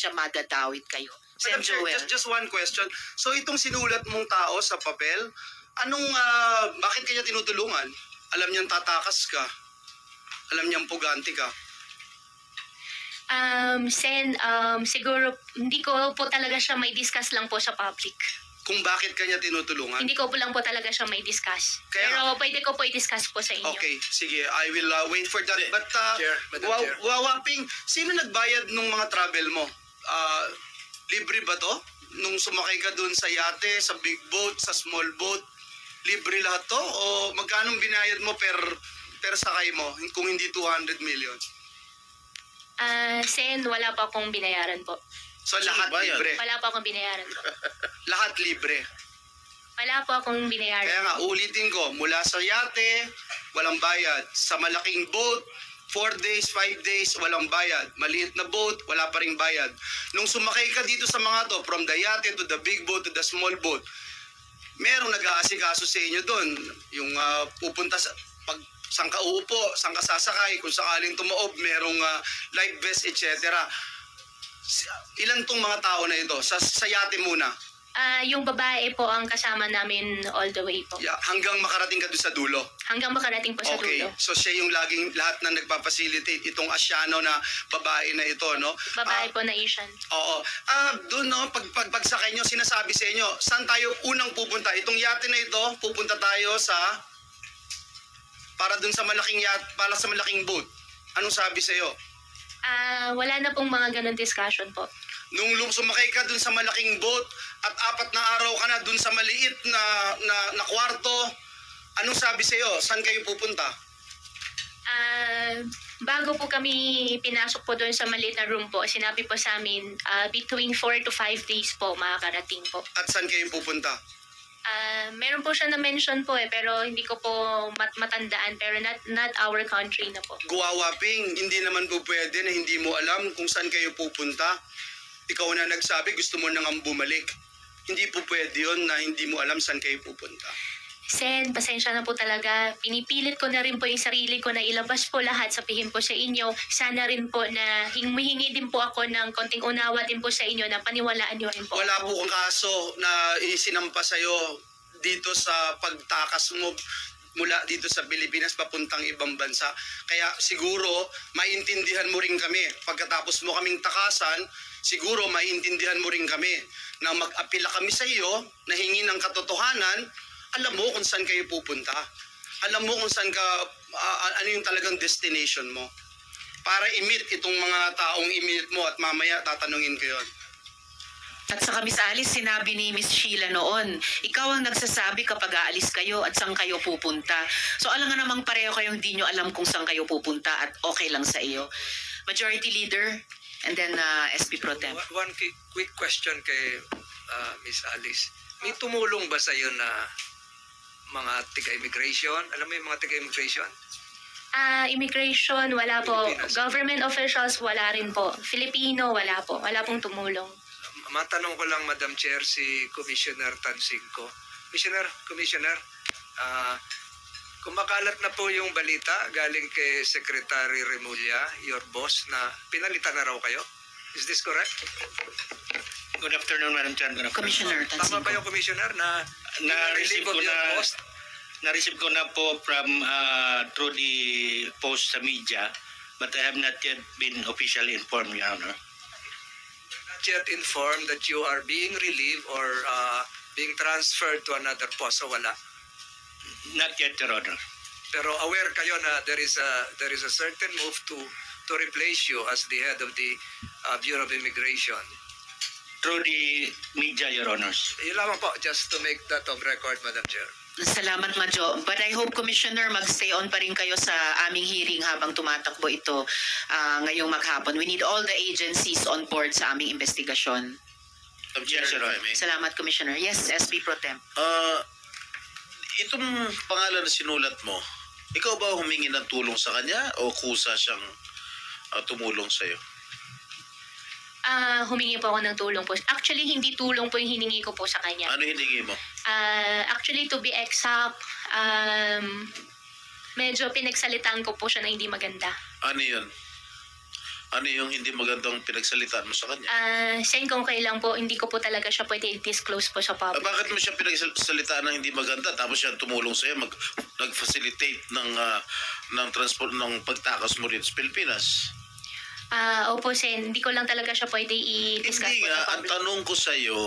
siya madadawit kayo. Sen. Madam Chair, Joel. just one question. So itong sinulat mong tao sa papel, bakit kanya tinutulungan? Alam niyang tatakas ka. Alam niyang puganti ka. Sen, siguro hindi ko po talaga siya may discuss lang po sa public. Kung bakit kanya tinutulungan? Hindi ko po lang po talaga siya may discuss. Kaya- Pero pwede ko po i-discuss po sa inyo. Okay, sige. I will wait for that. But, Chair, Madam Chair. Wawaping, sino nagbayad nung mga travel mo? Libre ba to? Nung sumakay ka dun sa yate, sa big boat, sa small boat, libre lahat to? O magkano binayad mo per sakay mo kung hindi 200 million? Sen, wala pa akong binayaran po. So lahat bayad? libre? Wala pa akong binayaran po. Lahat libre. Wala po akong binayaran. Kaya nga, ulitin ko, mula sa yate, walang bayad. Sa malaking boat, 4 days, 5 days, walang bayad. Maliit na boat, wala pa ring bayad. Nung sumakay ka dito sa mga to, from the yate to the big boat to the small boat, merong nag-aasikaso sa inyo doon. Yung pupunta sa, pag saan ka uupo, saan ka sasakay, kung sakaling tumaob, merong life vest, etc. Ilan tong mga tao na ito? Sa yate muna. Yung babae po ang kasama namin all the way po. Yeah, hanggang makarating ka doon sa dulo. Hanggang makarating po sa Okay, dulo. so siya yung laging lahat na nagpapacilitate itong Asyano na babae na ito, no? Babae po na Asian. Oo. Doon, no, pagsakay nyo, sinasabi sa inyo, saan tayo unang pupunta? Itong yate na ito, pupunta tayo para doon sa malaking yate, para sa malaking boat. Anong sabi sa iyo? Wala na pong mga ganun discussion po. Nung sumakay ka doon sa malaking boat at 4 na araw ka na doon sa maliit na kwarto, anong sabi sa iyo? Saan kayo pupunta? Bago po kami pinasok po doon sa maliit na room po, sinabi po sa amin, between 4 to 5 days po makakarating po. At saan kayo pupunta? Meron po siya na-mention po pero hindi ko po matandaan, pero not our country na po. Guwawaping, hindi naman po pwede na hindi mo alam kung saan kayo pupunta. Ikaw na nagsabi, gusto mo nang bumalik. Hindi po pwede yun na hindi mo alam saan kayo pupunta. Sen, pasensya na po talaga. Pinipilit ko na rin po yung sarili ko na ilabas po lahat, sabihin po sa inyo. Sana rin po na humihingi din po ako ng konting unawa din po sa inyo na paniwalaan niyo rin po. Wala po kang kaso na isinampa sa'yo dito sa pagtakas mo mula dito sa Pilipinas papuntang ibang bansa. Kaya siguro maintindihan mo rin kami. Pagkatapos mo kaming takasan, siguro maintindihan mo rin kami na mag-apila kami sa iyo na hingi ng katotohanan. Alam mo kung saan kayo pupunta. Alam mo kung saan ka, ano yung talagang destination mo. Para i-meet itong mga taong i-meet mo at mamaya tatanungin ko yun. At sa Miss Alice, sinabi ni Miss Sheila noon, ikaw ang nagsasabi kapag aalis kayo at saan kayo pupunta. So alam nga namang pareho kayong di nyo alam kung saan kayo pupunta at okay lang sa iyo. Majority Leader and then SP Pro Tem. One quick question kay Miss Alice. May tumulong ba sa iyo na mga tiga-immigration? Alam mo yung mga tiga-immigration? Immigration, wala po. Pilipinas. Government officials, wala rin po. Filipino, wala po. Wala pong tumulong. Matanong ko lang, Madam Chair, si Commissioner Tansingco. Commissioner, kumakalat na po yung balita galing kay Secretary Remulla, your boss, na pinalitan na raw kayo. Is this correct? Good afternoon, Madam Chair. Good afternoon. Commissioner Tama Tansingco. ba yung Commissioner na Na-receive ko relieve of your na post? na-receive ko na po from through the post sa media, but I have not yet been officially informed, Your Honor. Not yet informed that you are being relieved or being transferred to another post, so wala. Not yet, Your Honor. Pero aware kayo na there is a certain move to replace you as the head of the Bureau of Immigration. Through the media, Your Honors. Yun lamang po, just to make that of record, Madam Chair. Salamat, Madjo. But I hope, Commissioner, mag-stay on pa rin kayo sa aming hearing habang tumatakbo ito ngayong maghapon. We need all the agencies on board sa aming investigasyon. Yes, Your Honor. Salamat, Commissioner. Yes, SP Pro Tem. Itong pangalan na sinulat mo, ikaw ba humingi ng tulong sa kanya o kusa siyang tumulong sa iyo? Humingi po ako ng tulong po. Actually, hindi tulong po yung hiningi ko po sa kanya. Ano hiningi mo? Actually, to be exact, medyo pinagsalitaan ko po siya na hindi maganda. Ano yun? Ano yung hindi magandang pinagsalitaan mo sa kanya? Sen, kung kailan po, hindi ko po talaga siya pwede i-disclose po sa public. Bakit mo siya pinagsalitaan ng hindi maganda tapos siya tumulong sa'yo nag-facilitate ng transport ng pagtakas mo rin sa Pilipinas? Opo, Sen, hindi ko lang talaga siya pwede i-discuss Hindi po nga, sa ang public. tanong ko sa'yo,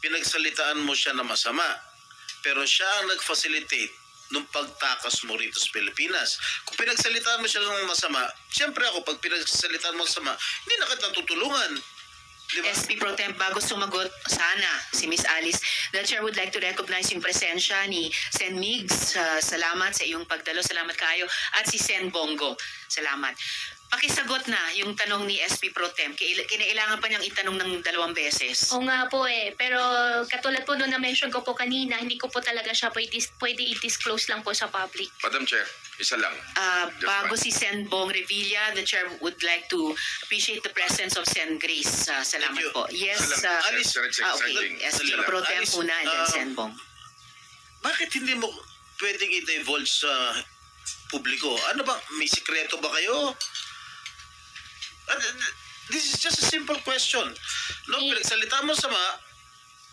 pinagsalitaan mo siya na masama, pero siya ang nag-facilitate nung pagtakas mo rito sa Pilipinas. Kung pinagsalitaan mo siya ng masama, siyempre ako, pag pinagsalitaan mo masama, hindi na kita tutulungan. Di ba? SP Pro Temp, bago sumagot sana si Miss Alice, the Chair would like to recognize yung presensya ni Sen Migs. Salamat sa iyong pagdalo. Salamat kayo. At si Sen Bongo. Salamat. Pakisagot na yung tanong ni SP Pro Temp. Kinailangan pa niyang itanong ng 2 beses. Oo nga po pero katulad po nung na-mention ko po kanina, hindi ko po talaga siya pwede i-disclose lang po sa public. Madam Chair, isa lang. Just Bago one. si Sen Bong Revilla, the Chair would like to appreciate the presence of Sen Grace. Salamat Thank you. po. Yes, Isa lang, Alice. Sir, Okay, exciting. SP Isa lang. Pro Temp Alice, muna and then Sen Bong. Bakit hindi mo pwedeng i-divulge sa publiko? Ano ba, may sikreto ba kayo? This is just a simple question. No, Eh, pinagsalita mo sama,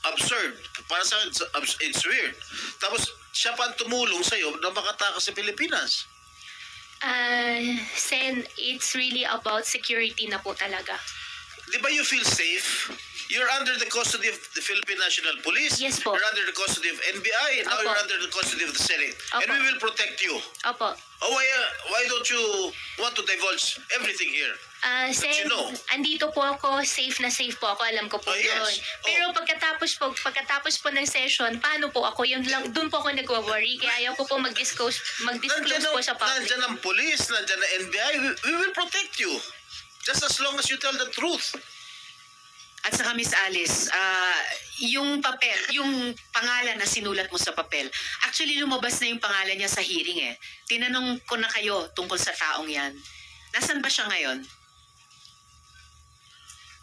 absurd. Para sa akin, it's weird. Tapos, siya pa ang tumulong sa'yo na makatakas sa Pilipinas. Sen, it's really about security na po talaga. Di ba you feel safe? You're under the custody of the Philippine National Police. Yes po. You're under the custody of NBI. Now Opo. you're under the custody of the Senate. And Opo. we will protect you. Opo. Oh, why don't you want to divulge everything here? Sen, you know. andito po ako, safe na safe po ako, alam ko po Oh, yes. yun. Pero pagkatapos po ng session, paano po ako? Yun lang, dun po ako nagwo-worry, kaya ayaw ko po mag-disclose po sa public. Nandyan ang police, nandyan ang NBI. We will protect you. Just as long as you tell the truth. At saka Miss Alice, yung papel, yung pangalan na sinulat mo sa papel, actually lumabas na yung pangalan niya sa hearing eh. Tinanong ko na kayo tungkol sa taong yan. Nasaan ba siya ngayon?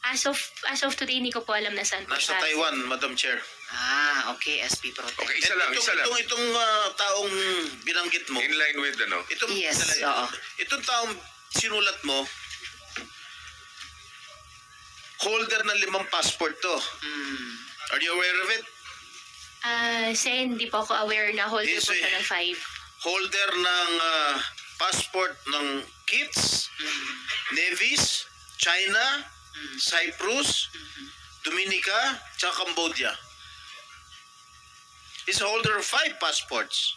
As of today, hindi ko po alam na saan po Nasa siya. Taiwan, Madam Chair. Okay, SP Pro Temp. Okay, isa lang, isa lang. Itong taong binanggit mo. In line with Yes, oo. Itong taong sinulat mo, holder ng 5 passport to. Hmm. Are you aware of it? Sen, hindi po ako aware na holder Yes, po siya eh. ng 5. Holder ng passport ng KITS, Nevis, China, Cyprus, Dominica, tsaka Cambodia. He's a holder of 5 passports.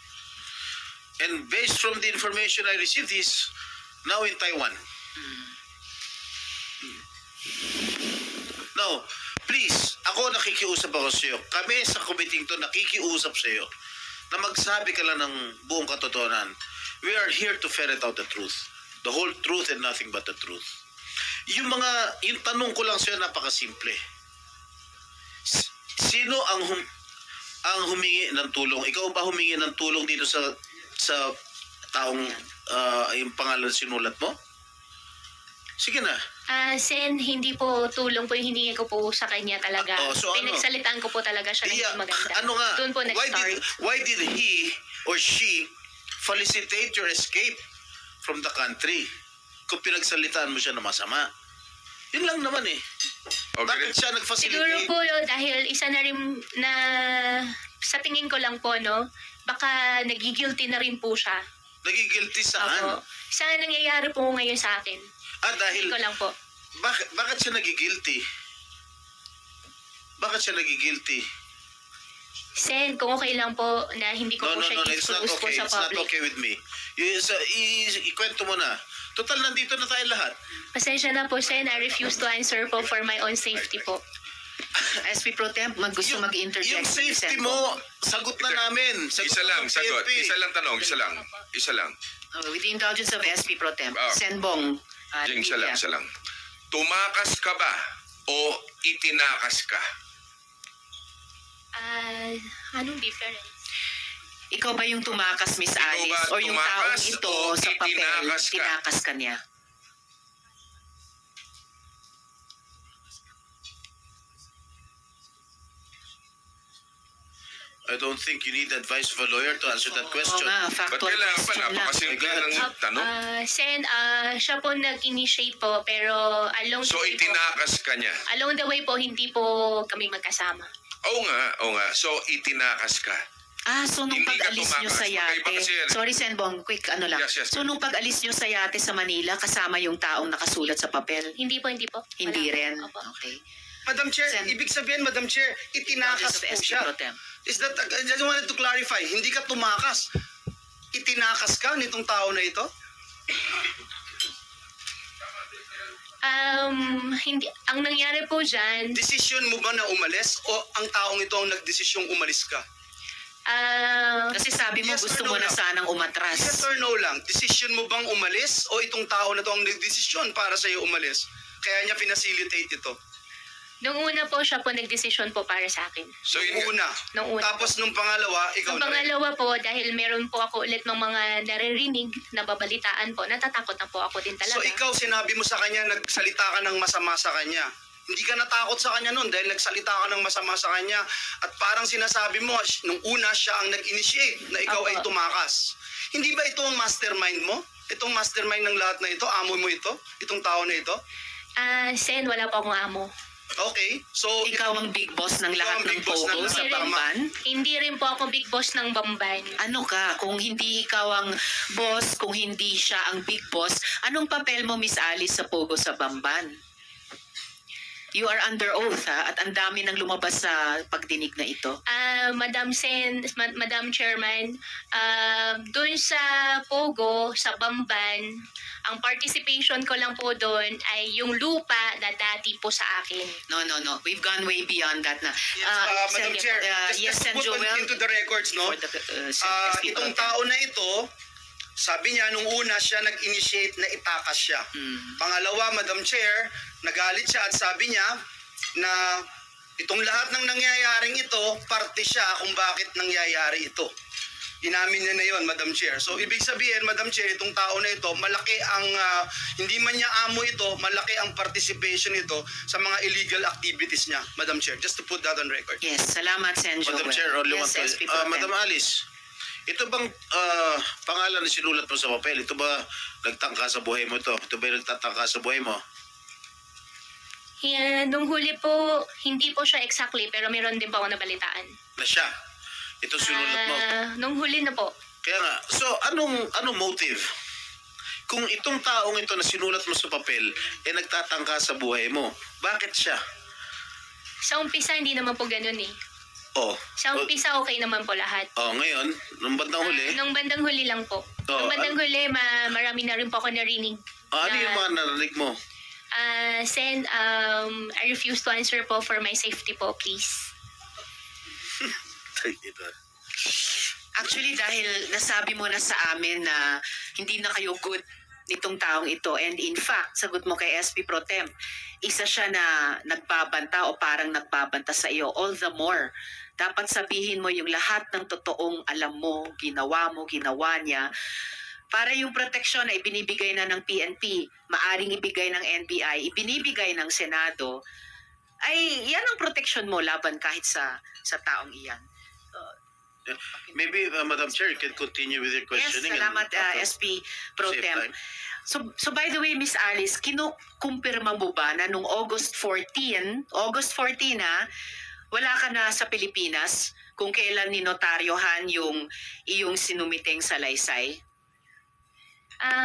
And based from the information I received, he's now in Taiwan. Now, please, ako nakikiusap ako sa iyo. Kami sa committee to nakikiusap sa iyo na magsabi ka lang ng buong katotohanan. We are here to ferret out the truth. The whole truth and nothing but the truth. Yung tanong ko lang sa iyo napakasimple. Sino ang humingi ng tulong? Ikaw ba humingi ng tulong dito sa taong yung pangalan sinulat mo? Sige na. Sen, hindi po tulong po yung hiningi ko po sa kanya talaga. So ano? Pinagsalitaan ko po talaga siya ng hindi maganda. Ano nga? Doon po nag-start. Why did he or she felicitate your escape from the country? Kung pinagsalitaan mo siya na masama. Yun lang naman eh. Okay. Bakit siya Siguro nag-facilitate? po dahil isa na rin na sa tingin ko lang po, no, baka nagigilty na rin po siya. Nagigilty saan? Opo. Isa na nangyayari po ngayon sa akin. Dahil, Tingin ko lang po. bakit siya nagigilty? Bakit siya nagigilty? Sen, kung okay lang po na hindi ko po siya It's not i-disclose po okay. sa It's not public. okay with me. Ikwento mo na. Total, nandito na tayo lahat. Pasensya na po, Sen. I refuse to answer po for my own safety po. SP Pro Temp, gusto mag-interject. Yung si safety Sen mo, Bong. sagot na namin. Sagot Isa na lang, ng sagot. PNP. Isa lang tanong, isa lang. Isa lang. With the indulgence of SP Pro Temp, Ah. Sen Bong. Jing, isa lang, isa lang. Tumakas ka ba o itinakas ka? Anong difference? Ikaw ba yung tumakas, Miss Ikaw Alice? ba O yung taong tumakas ito o sa papel, itinakas ka? tinakas ka niya? I don't think you need the advice of a lawyer to answer that question. Oo nga, Ba't factual kailangan pa? question lang. Napakasimple ng tanong. Sen, siya po nag-initiate po, pero along So the way po, itinakas ka niya. along the way po, hindi po kami magkasama. Oo nga. So itinakas ka. So nung Hindi ka pag-alis nyo tumakas. sa Magkaiba yate, kasi yan. sorry Senbong, quick ano lang. Yes. So nung pag-alis nyo sa yate sa Manila, kasama yung taong nakasulat sa papel? Hindi po. Hindi Wala po. rin? Opo. Okay. Madam Chair, Sen- ibig sabihin, Madam Chair, itinakas Of po SP siya. Pro Tem. Is that, I just wanted to clarify, hindi ka tumakas. Itinakas ka nitong tao na ito? Hindi, ang nangyari po dyan, Desisyon mo ba na umalis o ang taong ito ang nagdesisyong umalis ka? Kasi sabi mo Yes or gusto no mo na lang? sanang Yes umatras. or no lang, desisyon mo bang umalis o itong tao na ito ang nagdesisyon para sa iyo umalis? Kaya niya pinacilitate ito. nung una po siya po nagdesisyon po para sa akin. So yun, Una. Nung una Tapos nung pangalawa, ikaw Ang na rin. pangalawa po, dahil meron po ako ulit ng mga naririnig na babalitaan po, natatakot na po ako din talaga. So ikaw sinabi mo sa kanya, nagsalita ka ng masama sa kanya. Hindi ka natakot sa kanya noon dahil nagsalita ka ng masama sa kanya. At parang sinasabi mo, nung una siya ang nag-initiate na ikaw Opo. ay tumakas. Hindi ba ito ang mastermind mo? Itong mastermind ng lahat na ito? Amo mo ito? Itong tao na ito? Sen, wala po akong amo. Okay. So, Ikaw ang big boss ng Ikaw lahat ang ng big boss ng Pogo lahat. sa Hindi rin- Bamban? Hindi rin po ako big boss ng Bamban. Ano ka? Kung hindi ikaw ang boss, kung hindi siya ang big boss, anong papel mo, Miss Alice, sa Pogo sa Bamban? You are under oath, ha? At ang dami nang lumabas sa pagdinig na ito. Madam Chairman, doon sa Pogo, sa Bamban, ang participation ko lang po doon ay yung lupa na dati po sa akin. No. We've gone way beyond that na. yes, Madam Chair, yes, just Sen to put Joel. into the records, no? For the, SP Itong Pro Tem. tao na ito, sabi niya nung una siya nag-initiate na itakas siya. Pangalawa, Madam Chair, nagalit siya at sabi niya na itong lahat ng nangyayaring ito, parte siya kung bakit nangyayari ito. Inamin niya na yon, Madam Chair. So, ibig sabihin, Madam Chair, itong tao na ito, malaki ang, hindi man niya amo ito, malaki ang participation nito sa mga illegal activities niya, Madam Chair. Just to put that on record. Yes, salamat, Sen Joel. Madam Chair, only one yes, question. SP Pro Tem. Madam Alice, ito bang pangalan na sinulat mo sa papel? Ito ba nagtangka sa buhay mo ito? Ito ba yung nagtatangka sa buhay mo? Nung huli po, hindi po siya exactly, pero meron din po ako nabalitaan. Na siya? Ito sinulat mo? Nung huli na po, Kaya nga, so anong motive? Kung itong taong ito na sinulat mo sa papel, nagtatangka sa buhay mo, bakit siya? sa umpisa hindi naman po ganun eh. Oh, Sa umpisa okay naman po lahat. ngayon, nung bandang huli, Nung bandang huli lang po. Nung bandang huli, marami na rin po ako narinig. ano yung mga narinig mo? Sen, I refuse to answer po for my safety po, please. Actually, dahil nasabi mo na sa amin na hindi na kayo good nitong taong ito. And in fact, sagot mo kay SP Pro Tem, isa siya na nagbabanta o parang nagbabanta sa iyo. All the more, dapat sabihin mo yung lahat ng totoong alam mo, ginawa niya, para yung proteksyon na ibinibigay na ng PNP, maaring ibigay ng NBI, ibinibigay ng Senado, ay yan ang proteksyon mo laban kahit sa taong iyan. Maybe, Madam Chair, you can continue with your Yes, questioning. salamat and- SP Pro Save Tem. time. So by the way, Miss Alice, kinukumpirma mo ba na nung August 14 wala ka na sa Pilipinas kung kailan ninotaryohan yung iyong sinumiteng salaysay?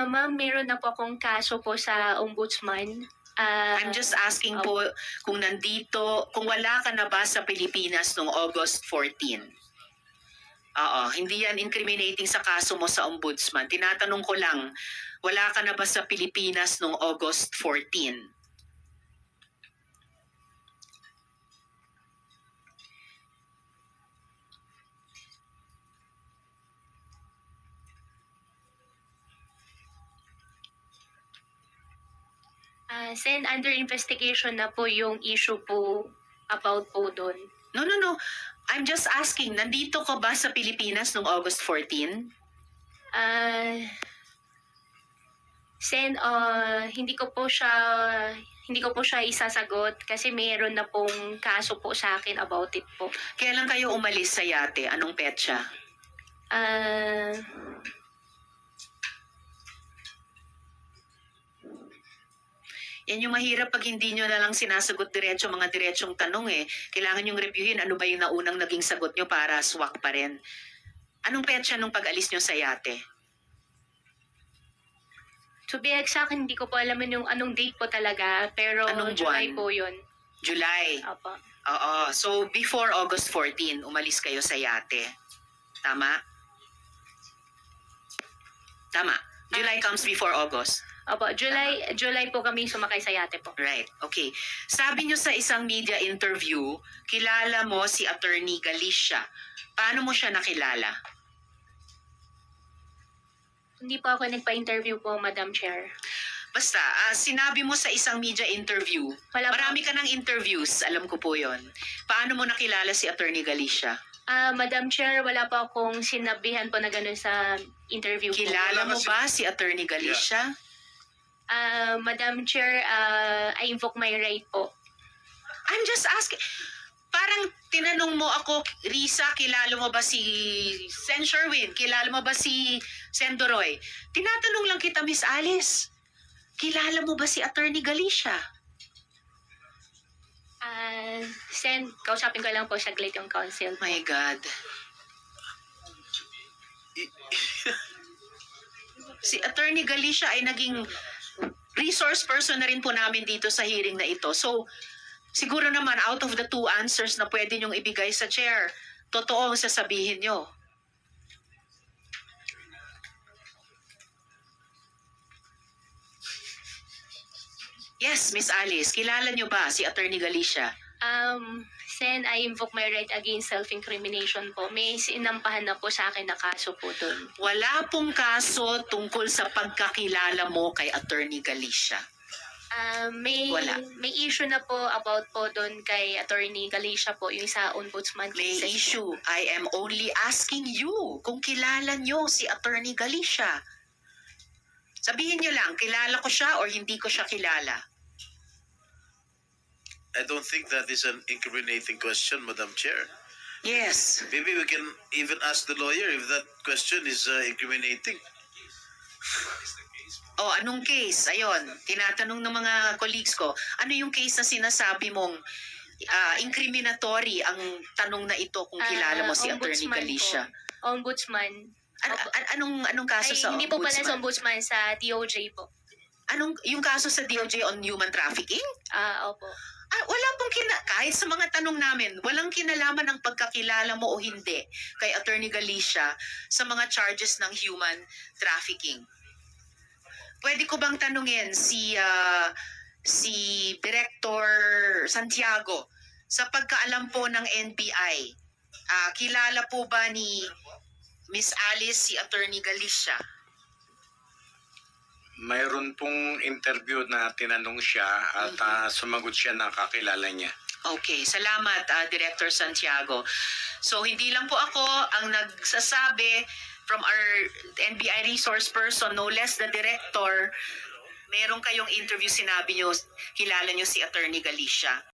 Ma'am, meron na po akong kaso po sa ombudsman. I'm just asking po kung wala ka na ba sa Pilipinas nung August 14? Oo, hindi yan incriminating sa kaso mo sa ombudsman. Tinatanong ko lang, wala ka na ba sa Pilipinas nung August 14? Sen, under investigation na po yung issue po about po doon. No. I'm just asking, nandito ka ba sa Pilipinas nung August 14? Sen, hindi ko po siya, hindi ko po siya isasagot kasi mayroon na pong kaso po sa akin about it po. Kailan kayo umalis sa yate? Anong petsa? Ah, Yan yung mahirap pag hindi nyo na lang sinasagot diretso mga diretsong tanong eh. Kailangan yung reviewin ano ba yung naunang naging sagot nyo para swak pa rin. Anong petsa nung pag-alis nyo sa yate? to be exact, hindi ko po alam yung anong date po talaga, pero Anong July buwan? po yun. July. Opo. Oo. So, before August 14, umalis kayo sa yate. Tama? Tama. July comes before August. Opo, July po kami sumakay sa yate po. Right. Okay. Sabi nyo sa isang media interview, kilala mo si Attorney Galicia. Paano mo siya nakilala? Hindi po ako nagpa-interview po, Madam Chair. Basta, sinabi mo sa isang media interview, Wala po. marami ka ng interviews, alam ko po yon. Paano mo nakilala si Attorney Galicia? Madam Chair, wala po akong sinabihan po na gano'n sa interview po. Kilala Wala mo kasi- ba si Attorney Galicia? Madam Chair, I invoke my right po. I'm just asking. Parang tinanong mo ako, Risa, kilala mo ba si Sen Sherwin? Kilala mo ba si Sen Doroy? Tinatanong lang kita, Miss Alice. Kilala mo ba si Attorney Galicia? Sen, kausapin ko lang po saglit yung council. My God. Si Attorney Galicia ay naging resource person na rin po namin dito sa hearing na ito. So, siguro naman out of the two answers na pwede niyong ibigay sa chair, totoo ang sasabihin niyo. Yes, Miss Alice, kilala niyo ba si Attorney Galicia? Sen, I invoke my right against self-incrimination po. May sinampahan na po sa akin na kaso po doon. Wala pong kaso tungkol sa pagkakilala mo kay Attorney Galicia. Wala. May issue na po about po doon kay Attorney Galicia po, yung sa ombudsman May cases po. issue. I am only asking you kung kilala niyo si Attorney Galicia. Sabihin niyo lang, kilala ko siya or hindi ko siya kilala. I don't think that is an incriminating question, Madam Chair. Yes. Maybe we can even ask the lawyer if that question is incriminating. O, anong case? Ayon, tinatanong ng mga colleagues ko, ano yung case na sinasabi mong incriminatory ang tanong na ito kung kilala mo si Attorney Ombudsman Galicia? Po. Ombudsman. Anong kaso Ay, sa hindi po pala sa ombudsman? ombudsman, sa DOJ po. Anong yung kaso sa DOJ on human trafficking? Opo. Wala pong kahit sa mga tanong namin, walang kinalaman ang pagkakilala mo o hindi kay Attorney Galicia sa mga charges ng human trafficking. Pwede ko bang tanungin si Director Santiago, sa pagkaalam po ng NBI, kilala po ba ni Miss Alice si Attorney Galicia? Mayroon pong interview na tinanong siya at sumagot siya na kakilala niya. Okay, salamat Director Santiago. So hindi lang po ako ang nagsasabi from our NBI resource person, no less the director, meron kayong interview, sinabi nyo, kilala nyo si Attorney Galicia.